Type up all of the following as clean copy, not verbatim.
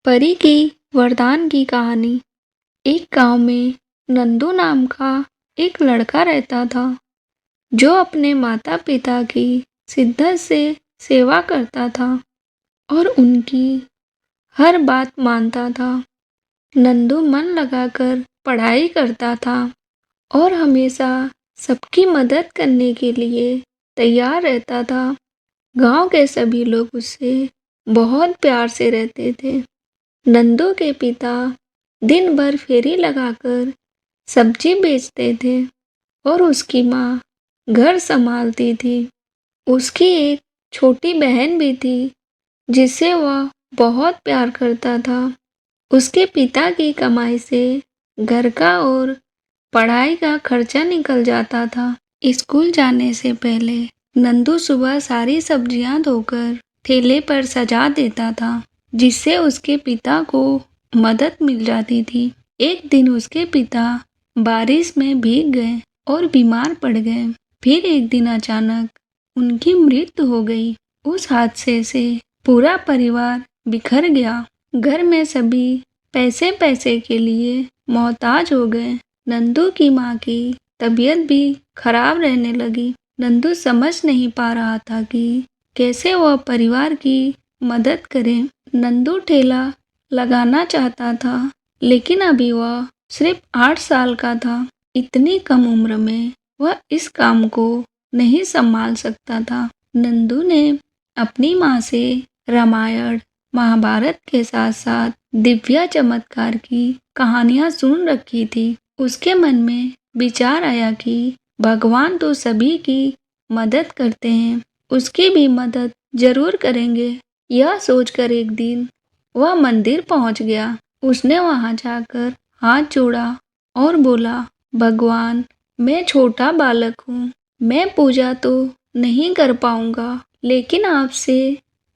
परी की वरदान की कहानी। एक गांव में नंदू नाम का एक लड़का रहता था जो अपने माता पिता की शिद्दत से सेवा करता था और उनकी हर बात मानता था। नंदू मन लगाकर पढ़ाई करता था और हमेशा सबकी मदद करने के लिए तैयार रहता था। गांव के सभी लोग उससे बहुत प्यार से रहते थे। नंदू के पिता दिन भर फेरी लगाकर सब्जी बेचते थे और उसकी माँ घर संभालती थी। उसकी एक छोटी बहन भी थी जिसे वह बहुत प्यार करता था। उसके पिता की कमाई से घर का और पढ़ाई का खर्चा निकल जाता था। स्कूल जाने से पहले नंदू सुबह सारी सब्जियां धोकर ठेले पर सजा देता था, जिससे उसके पिता को मदद मिल जाती थी। एक दिन उसके पिता बारिश में भीग गए और बीमार पड़ गए। फिर एक दिन अचानक उनकी मृत्यु हो गई। उस हादसे से पूरा परिवार बिखर गया। घर में सभी पैसे पैसे के लिए मोहताज हो गए। नंदू की माँ की तबीयत भी खराब रहने लगी। नंदू समझ नहीं पा रहा था कि कैसे वह परिवार की मदद करे। नंदू ठेला लगाना चाहता था, लेकिन अभी वह सिर्फ 8 साल का था। इतनी कम उम्र में वह इस काम को नहीं संभाल सकता था। नंदू ने अपनी माँ से रामायण, महाभारत के साथ साथ दिव्य चमत्कार की कहानियां सुन रखी थी। उसके मन में विचार आया कि भगवान तो सभी की मदद करते हैं, उसकी भी मदद जरूर करेंगे। यह सोचकर एक दिन वह मंदिर पहुंच गया। उसने वहां जाकर हाथ जोड़ा और बोला, भगवान, मैं छोटा बालक हूँ, मैं पूजा तो नहीं कर पाऊंगा, लेकिन आपसे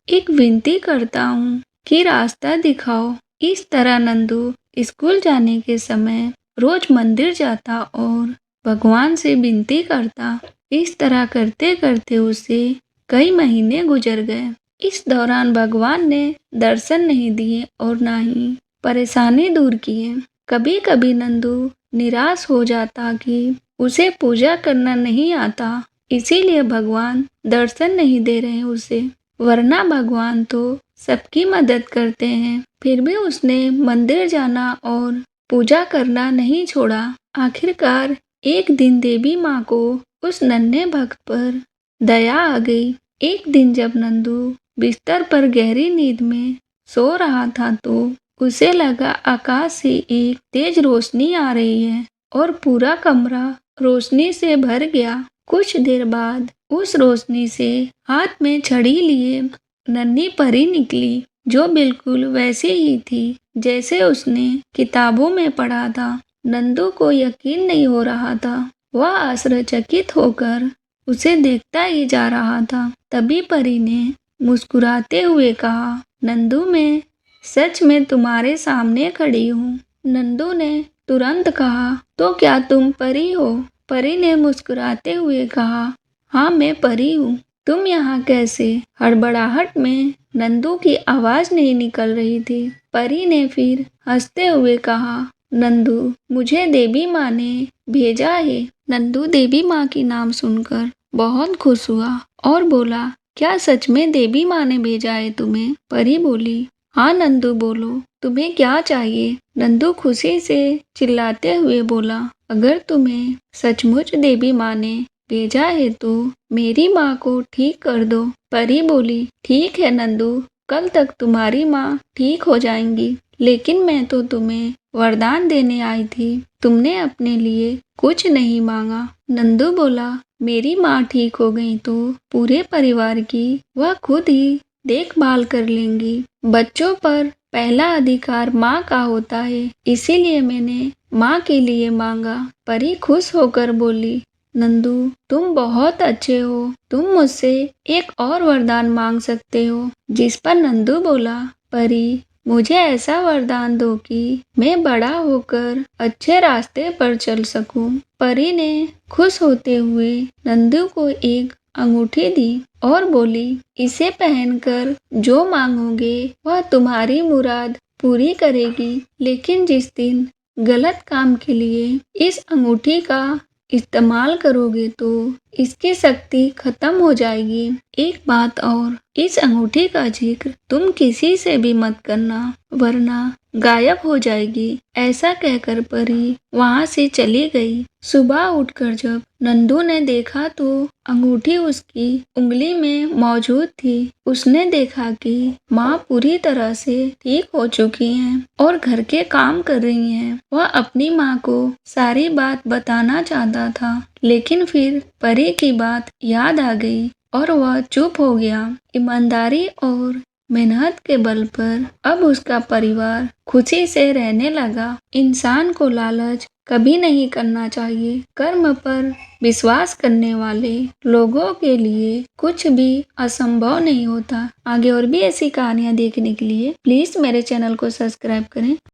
एक विनती करता हूँ कि रास्ता दिखाओ। इस तरह नंदू स्कूल जाने के समय रोज मंदिर जाता और भगवान से विनती करता। इस तरह करते करते उसे कई महीने गुजर गए। इस दौरान भगवान ने दर्शन नहीं दिए और ना ही परेशानी दूर किए। कभी कभी नंदू निराश हो जाता कि उसे पूजा करना नहीं आता, इसीलिए भगवान दर्शन नहीं दे रहे उसे, वरना भगवान तो सबकी मदद करते हैं। फिर भी उसने मंदिर जाना और पूजा करना नहीं छोड़ा। आखिरकार एक दिन देवी माँ को उस नन्हे भक्त पर दया आ गई। एक दिन जब नंदू बिस्तर पर गहरी नींद में सो रहा था तो उसे लगा आकाश से एक तेज रोशनी आ रही है और पूरा कमरा रोशनी से भर गया। कुछ देर बाद उस रोशनी से हाथ में छड़ी लिए नन्ही परी निकली, जो बिल्कुल वैसी ही थी जैसे उसने किताबों में पढ़ा था। नंदू को यकीन नहीं हो रहा था। वह आश्चर्यचकित होकर उसे देखता ही जा रहा था। तभी परी ने मुस्कुराते हुए कहा, नंदू, मैं सच में तुम्हारे सामने खड़ी हूँ। नंदू ने तुरंत कहा, तो क्या तुम परी हो? परी ने मुस्कुराते हुए कहा, हाँ, मैं परी हूँ। तुम यहाँ कैसे? हड़बड़ाहट में नंदू की आवाज नहीं निकल रही थी। परी ने फिर हंसते हुए कहा, नंदू, मुझे देवी माँ ने भेजा है। नंदू देवी माँ की नाम सुनकर बहुत खुश हुआ और बोला, क्या सच में देवी माँ ने भेजा है तुम्हें? परी बोली, हाँ नंदू, बोलो, तुम्हें क्या चाहिए? नंदू खुशी से चिल्लाते हुए बोला, अगर तुम्हें सचमुच देवी माँ ने भेजा है तो मेरी माँ को ठीक कर दो। परी बोली, ठीक है नंदू, कल तक तुम्हारी माँ ठीक हो जाएंगी, लेकिन मैं तो तुम्हें वरदान देने आई थी, तुमने अपने लिए कुछ नहीं मांगा। नंदू बोला, मेरी माँ ठीक हो गई तो पूरे परिवार की वह खुद ही देखभाल कर लेंगी। बच्चों पर पहला अधिकार माँ का होता है, इसीलिए मैंने माँ के लिए मांगा। परी खुश होकर बोली, नंदू, तुम बहुत अच्छे हो, तुम मुझसे एक और वरदान मांग सकते हो। जिस पर नंदू बोला, परी, मुझे ऐसा वरदान दो कि मैं बड़ा होकर अच्छे रास्ते पर चल सकूं। परी ने खुश होते हुए नंदू को एक अंगूठी दी और बोली, इसे पहनकर जो मांगोगे वह तुम्हारी मुराद पूरी करेगी, लेकिन जिस दिन गलत काम के लिए इस अंगूठी का इस्तेमाल करोगे तो इसकी शक्ति खत्म हो जाएगी। एक बात और, इस अंगूठी का जिक्र तुम किसी से भी मत करना, वरना गायब हो जाएगी। ऐसा कहकर परी वहां से चली गई। सुबह उठकर जब नंदू ने देखा तो अंगूठी उसकी उंगली में मौजूद थी। उसने देखा कि माँ पूरी तरह से ठीक हो चुकी हैं और घर के काम कर रही हैं। वह अपनी माँ को सारी बात बताना चाहता था, लेकिन फिर परी की बात याद आ गई और वह चुप हो गया। ईमानदारी और मेहनत के बल पर अब उसका परिवार खुशी से रहने लगा। इंसान को लालच कभी नहीं करना चाहिए। कर्म पर विश्वास करने वाले लोगों के लिए कुछ भी असंभव नहीं होता। आगे और भी ऐसी कहानियाँ देखने के लिए प्लीज मेरे चैनल को सब्सक्राइब करें।